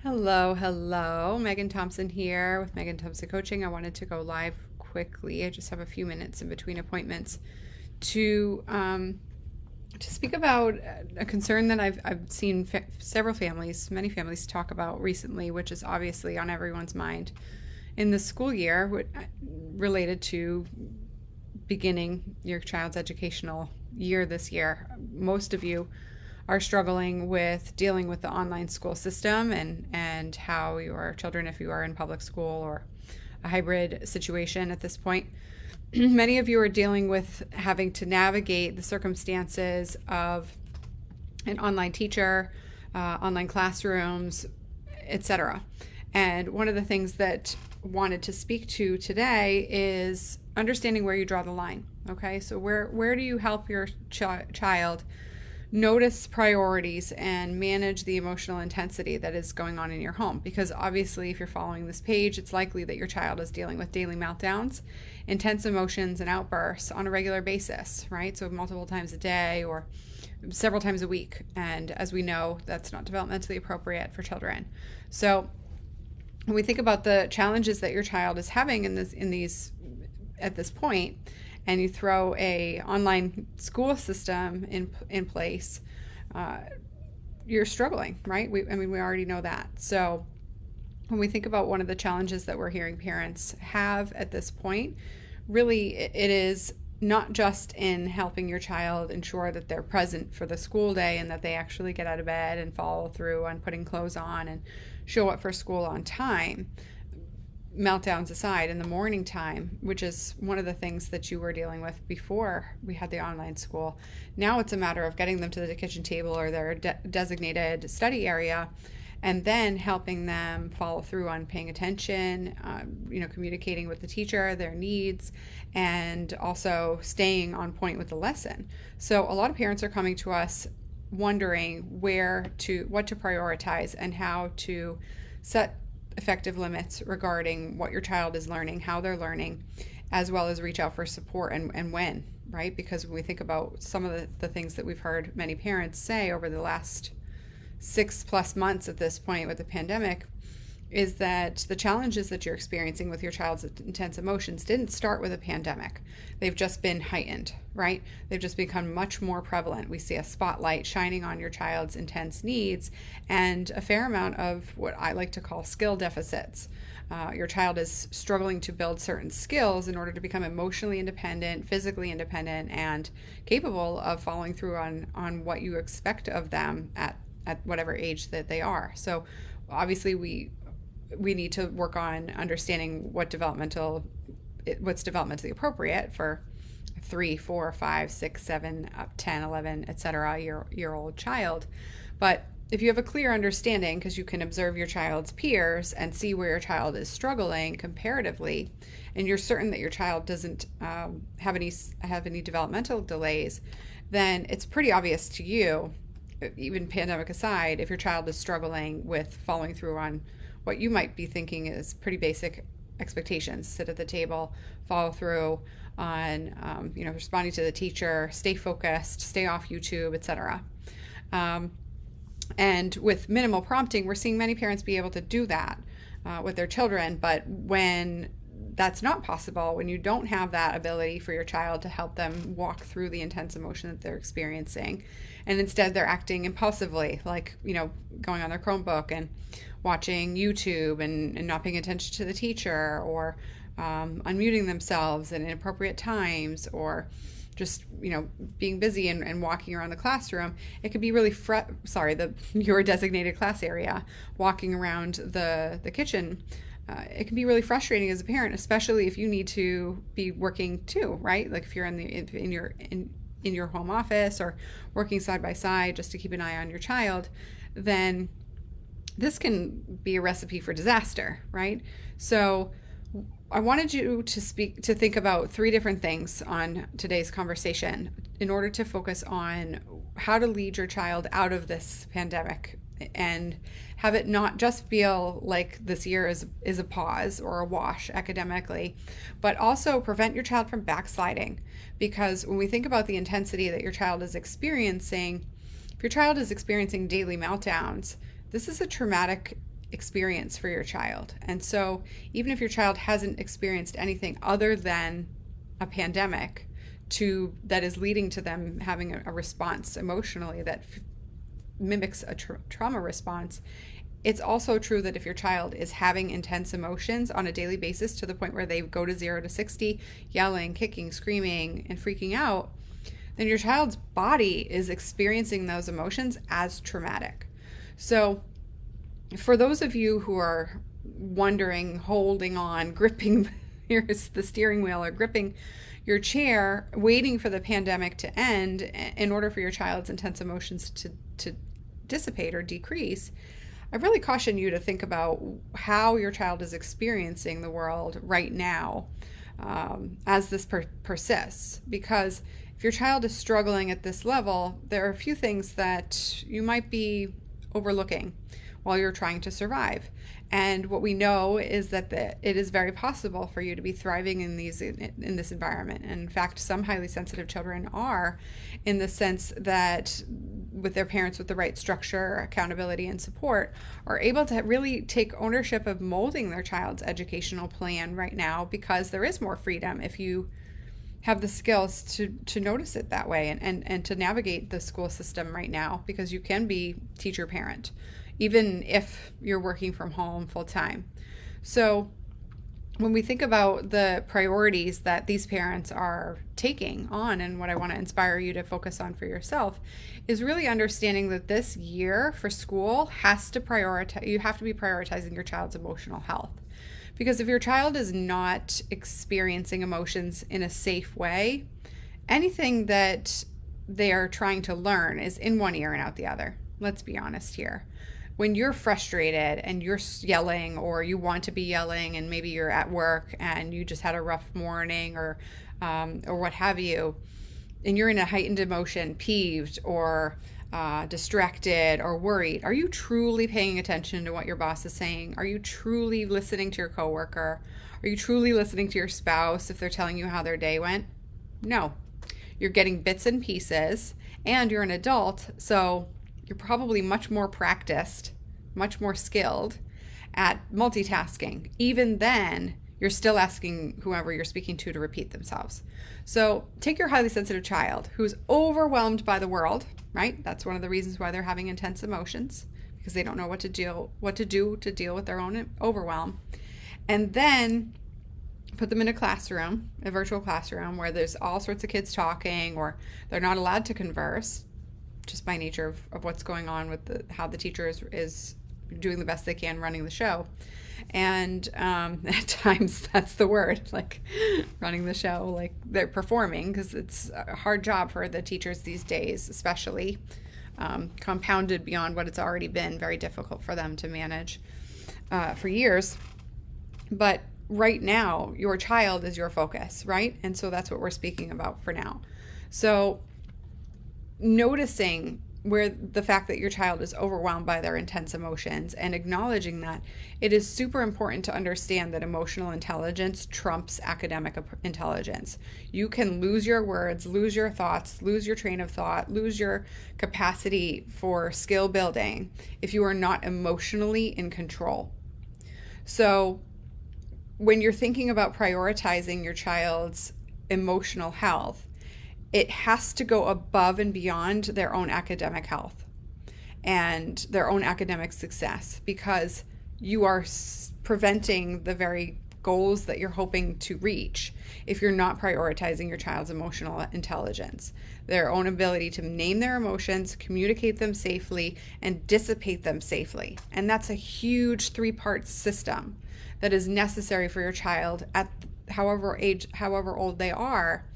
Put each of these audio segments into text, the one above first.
Hello, hello. Megan Thompson here with Megan Thompson Coaching. I wanted to go live quickly. I just have a few minutes in between appointments to speak about a concern that I've seen several families, many families talk about recently, which is obviously on everyone's mind in the school year, related to beginning your child's educational year this year. Most of you are struggling with dealing with the online school system and how your children, if you are in public school or a hybrid situation at this point, many of you are dealing with having to navigate the circumstances of an online teacher, online classrooms, etc. And one of the things that I wanted to speak to today is understanding where you draw the line. Okay, so where do you help your child notice priorities and manage the emotional intensity that is going on in your home? Because obviously, if you're following this page, it's likely that your child is dealing with daily meltdowns, intense emotions, and outbursts on a regular basis, right? So multiple times a day or several times a week. And as we know, that's not developmentally appropriate for children. So when we think about the challenges that your child is having in these at this point, and you throw a online school system in place, you're struggling, right? We already know that. So when we think about one of the challenges that we're hearing parents have at this point, really it is not just in helping your child ensure that they're present for the school day and that they actually get out of bed and follow through on putting clothes on and show up for school on time, meltdowns aside, in the morning time, which is one of the things that you were dealing with before we had the online school. Now it's a matter of getting them to the kitchen table or their designated study area, and then helping them follow through on paying attention, communicating with the teacher, their needs, and also staying on point with the lesson. So a lot of parents are coming to us wondering what to prioritize and how to set effective limits regarding what your child is learning, how they're learning, as well as reach out for support and when, right? Because when we think about some of the things that we've heard many parents say over the last 6+ months at this point with the pandemic, is that the challenges that you're experiencing with your child's intense emotions didn't start with a pandemic. They've just been heightened, right? They've just become much more prevalent. We see a spotlight shining on your child's intense needs and a fair amount of what I like to call skill deficits. Your child is struggling to build certain skills in order to become emotionally independent, physically independent, and capable of following through on what you expect of them at whatever age that they are. So obviously we need to work on understanding what's developmentally appropriate for 3, 4, 5, 6, 7, up 10, 11, etc. year old child. But if you have a clear understanding, because you can observe your child's peers and see where your child is struggling comparatively, and you're certain that your child doesn't have any developmental delays, then it's pretty obvious to you, even pandemic aside, if your child is struggling with following through on what you might be thinking is pretty basic expectations: sit at the table, follow through on responding to the teacher, stay focused, stay off YouTube, etc. And with minimal prompting, we're seeing many parents be able to do that with their children. But when that's not possible, when you don't have that ability for your child to help them walk through the intense emotion that they're experiencing, and instead they're acting impulsively, like going on their Chromebook and watching YouTube and not paying attention to the teacher, or unmuting themselves at inappropriate times, or just being busy and walking around the classroom, it could be really your designated class area, walking around the kitchen. It can be really frustrating as a parent, especially if you need to be working too, right? Like if you're in your home office or working side by side just to keep an eye on your child, then this can be a recipe for disaster, right? So I wanted you to think about 3 different things on today's conversation in order to focus on how to lead your child out of this pandemic and have it not just feel like this year is a pause or a wash academically, but also prevent your child from backsliding. Because when we think about the intensity that your child is experiencing, if your child is experiencing daily meltdowns, this is a traumatic experience for your child. And so even if your child hasn't experienced anything other than a pandemic that is leading to them having a response emotionally that mimics a trauma response, it's also true that if your child is having intense emotions on a daily basis to the point where they go to 0 to 60, yelling, kicking, screaming, and freaking out, then your child's body is experiencing those emotions as traumatic. So for those of you who are wondering, holding on, gripping the steering wheel or gripping your chair, waiting for the pandemic to end in order for your child's intense emotions to dissipate or decrease, I really caution you to think about how your child is experiencing the world right now as this persists. Because if your child is struggling at this level, there are a few things that you might be overlooking while you're trying to survive. And what we know is that it is very possible for you to be thriving in this environment. And in fact, some highly sensitive children are, in the sense that with their parents with the right structure, accountability, and support, are able to really take ownership of molding their child's educational plan right now, because there is more freedom if you have the skills to notice it that way and to navigate the school system right now, because you can be teacher parent even if you're working from home full time. So when we think about the priorities that these parents are taking on, and what I want to inspire you to focus on for yourself, is really understanding that this year for school has to prioritize, you have to be prioritizing your child's emotional health. Because if your child is not experiencing emotions in a safe way, anything that they are trying to learn is in one ear and out the other. Let's be honest here. When you're frustrated and you're yelling, or you want to be yelling, and maybe you're at work and you just had a rough morning or what have you, and you're in a heightened emotion, peeved or distracted or worried, are you truly paying attention to what your boss is saying? Are you truly listening to your coworker? Are you truly listening to your spouse if they're telling you how their day went? No. You're getting bits and pieces, and you're an adult, so you're probably much more practiced, much more skilled at multitasking. Even then, you're still asking whoever you're speaking to repeat themselves. So take your highly sensitive child who's overwhelmed by the world, right? That's one of the reasons why they're having intense emotions, because they don't know what to do to deal with their own overwhelm. And then put them in a classroom, a virtual classroom, where there's all sorts of kids talking, or they're not allowed to converse, just by nature of what's going on with how the teacher is doing the best they can running the show. And at times that's the word, like running the show, like they're performing, because it's a hard job for the teachers these days, especially compounded beyond what it's already been very difficult for them to manage for years. But right now, your child is your focus, right? And so that's what we're speaking about for now. So noticing where the fact that your child is overwhelmed by their intense emotions, and acknowledging that, it is super important to understand that emotional intelligence trumps academic intelligence. You can lose your words, lose your thoughts, lose your train of thought, lose your capacity for skill building if you are not emotionally in control. So when you're thinking about prioritizing your child's emotional health, it has to go above and beyond their own academic health and their own academic success, because you are preventing the very goals that you're hoping to reach if you're not prioritizing your child's emotional intelligence, their own ability to name their emotions, communicate them safely, and dissipate them safely. And that's a huge 3-part system that is necessary for your child at however old they are,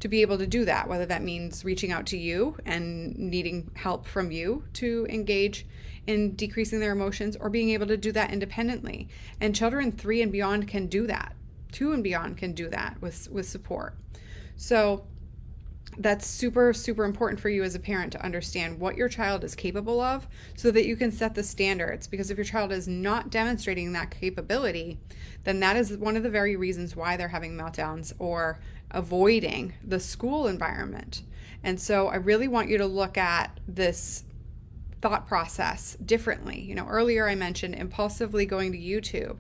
to be able to do that, whether that means reaching out to you and needing help from you to engage in decreasing their emotions, or being able to do that independently. And children 3 and beyond can do that. 2 and beyond can do that with support. So that's super, super important for you as a parent to understand what your child is capable of, so that you can set the standards. Because if your child is not demonstrating that capability, then that is one of the very reasons why they're having meltdowns or avoiding the school environment. And so I really want you to look at this thought process differently. Earlier I mentioned impulsively going to YouTube,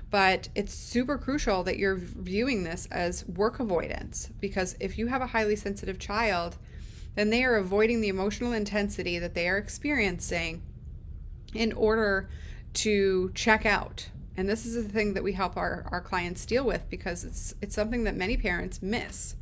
but it's super crucial that you're viewing this as work avoidance, because if you have a highly sensitive child, then they are avoiding the emotional intensity that they are experiencing in order to check out. And this is the thing that we help our clients deal with, because it's something that many parents miss.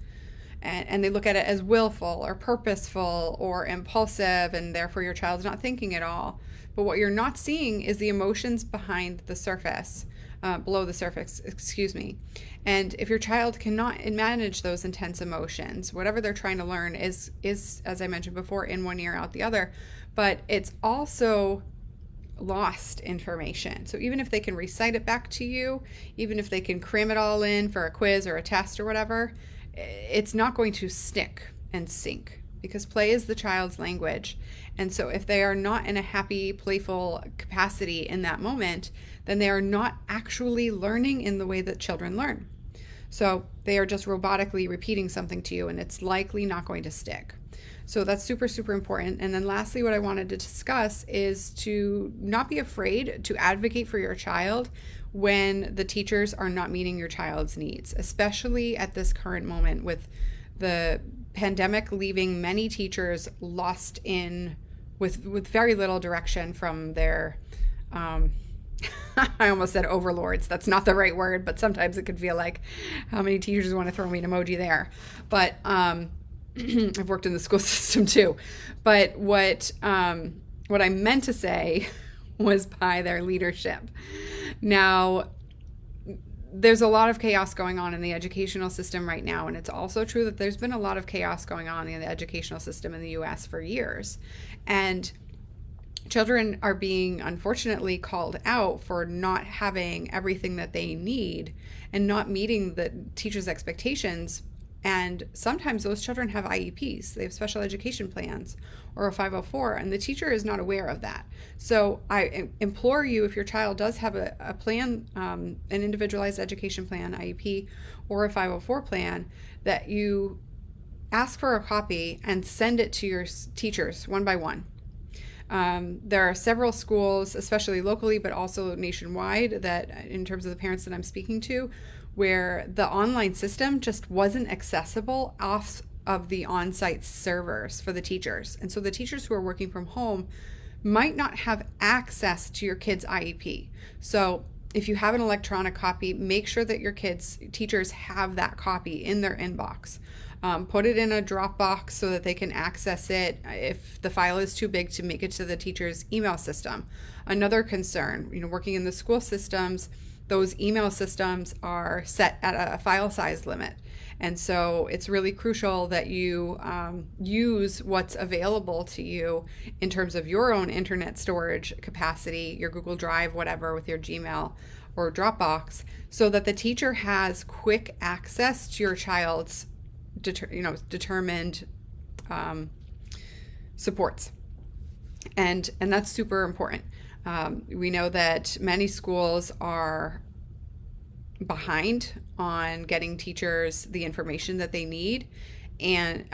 And they look at it as willful or purposeful or impulsive, and therefore your child's not thinking at all. But what you're not seeing is the emotions behind the surface, below the surface, excuse me. And if your child cannot manage those intense emotions, whatever they're trying to learn is, as I mentioned before, in one ear, out the other. But it's also lost information. So even if they can recite it back to you, even if they can cram it all in for a quiz or a test or whatever, it's not going to stick and sink, because play is the child's language. And so if they are not in a happy, playful capacity in that moment, then they are not actually learning in the way that children learn. So they are just robotically repeating something to you, and it's likely not going to stick. So that's super, super important. And then lastly, what I wanted to discuss is to not be afraid to advocate for your child when the teachers are not meeting your child's needs, especially at this current moment with the pandemic leaving many teachers lost in with very little direction from their I almost said overlords. That's not the right word, but sometimes it could feel like, how many teachers want to throw me an emoji there? But I've worked in the school system too. But what I meant to say was by their leadership. Now, there's a lot of chaos going on in the educational system right now, and it's also true that there's been a lot of chaos going on in the educational system in the US for years. And children are being, unfortunately, called out for not having everything that they need and not meeting the teachers' expectations. And sometimes those children have IEPs, they have special education plans or a 504, and the teacher is not aware of that. So I implore you, if your child does have a plan, an individualized education plan, IEP, or a 504 plan, that you ask for a copy and send it to your teachers one by one. There are several schools, especially locally, but also nationwide, that in terms of the parents that I'm speaking to, where the online system just wasn't accessible off of the on-site servers for the teachers. And so the teachers who are working from home might not have access to your kid's IEP. So if you have an electronic copy, make sure that your teachers have that copy in their inbox. Put it in a Dropbox so that they can access it if the file is too big to make it to the teacher's email system. Another concern, working in the school systems, those email systems are set at a file size limit. And so it's really crucial that you use what's available to you in terms of your own internet storage capacity, your Google Drive, whatever, with your Gmail or Dropbox, so that the teacher has quick access to your child's determined supports. And that's super important. We know that many schools are behind on getting teachers the information that they need, and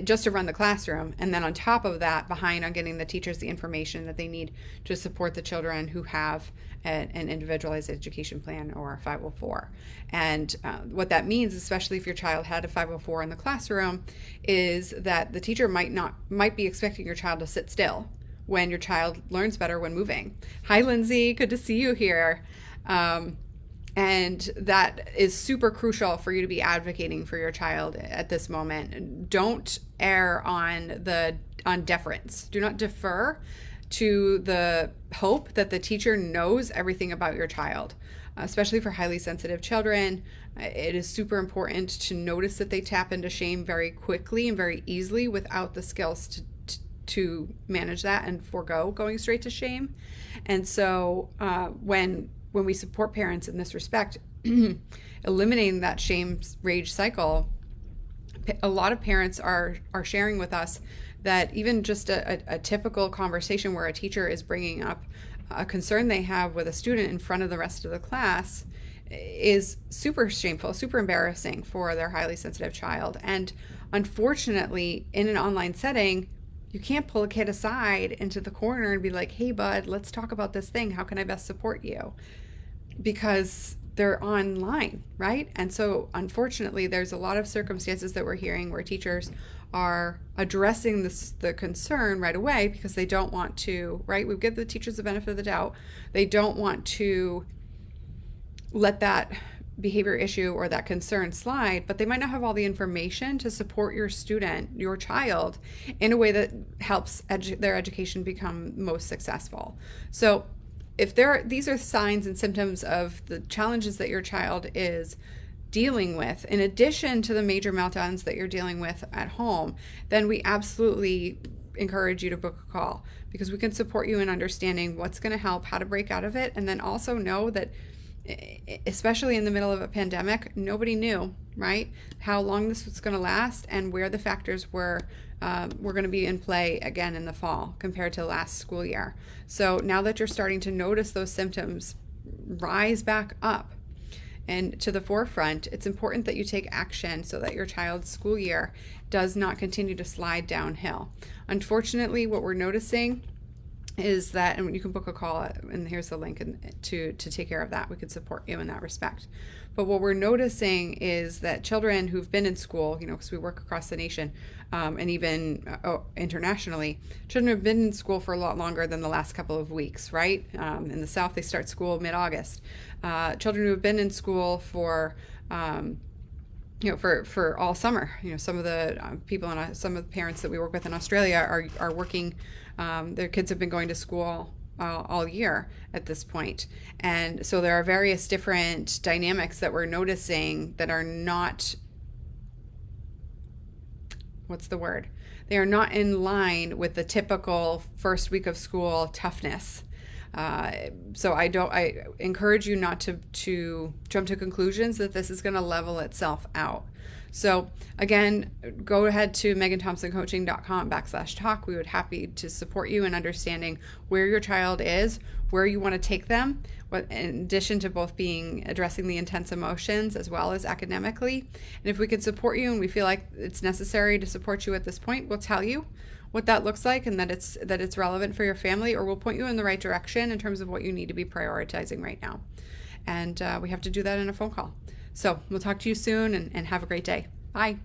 just to run the classroom, and then on top of that, behind on getting the teachers the information that they need to support the children who have an individualized education plan or a 504. And what that means, especially if your child had a 504 in the classroom, is that the teacher might be expecting your child to sit still when your child learns better when moving. Hi, Lindsay, good to see you here. And that is super crucial for you to be advocating for your child at this moment. Don't err on deference. Do not defer to the hope that the teacher knows everything about your child, especially for highly sensitive children. It is super important to notice that they tap into shame very quickly and very easily without the skills to manage that and forego going straight to shame. And so when we support parents in this respect, eliminating that shame rage cycle, a lot of parents are sharing with us that even just a typical conversation where a teacher is bringing up a concern they have with a student in front of the rest of the class is super shameful, super embarrassing for their highly sensitive child. And unfortunately, in an online setting, You can't pull a kid aside into the corner and be like, hey, bud, let's talk about this thing. How can I best support you? Because they're online, right? And so unfortunately, there's a lot of circumstances that we're hearing where teachers are addressing the concern right away because they don't want to, right? We give the teachers the benefit of the doubt. They don't want to let that behavior issue or that concern slide, but they might not have all the information to support your student, your child, in a way that helps their education become most successful. So if these are signs and symptoms of the challenges that your child is dealing with, in addition to the major meltdowns that you're dealing with at home, then we absolutely encourage you to book a call, because we can support you in understanding what's going to help, how to break out of it, and then also know that, especially in the middle of a pandemic, nobody knew, right, how long this was going to last and where the factors were going to be in play again in the fall compared to last school year. So now that you're starting to notice those symptoms rise back up and to the forefront, it's important that you take action so that your child's school year does not continue to slide downhill. Unfortunately, what we're noticing is that, and you can book a call, and here's the link to take care of that. We could support you in that respect. But what we're noticing is that children who've been in school, because we work across the nation and even internationally, children have been in school for a lot longer than the last couple of weeks, right? In the South, they start school mid-August. Children who have been in school for for all summer. Some of the people and some of the parents that we work with in Australia are working. Their kids have been going to school all year at this point. And so there are various different dynamics that we're noticing that are not, they are not in line with the typical first week of school toughness. So I encourage you not to jump to conclusions that this is going to level itself out. So again, go ahead to meganthompsoncoaching.com/talk. We would happy to support you in understanding where your child is, where you want to take them, in addition to both addressing the intense emotions as well as academically. And if we can support you and we feel like it's necessary to support you at this point, we'll tell you what that looks like and that it's relevant for your family, or we'll point you in the right direction in terms of what you need to be prioritizing right now. And we have to do that in a phone call. So we'll talk to you soon, and have a great day. Bye.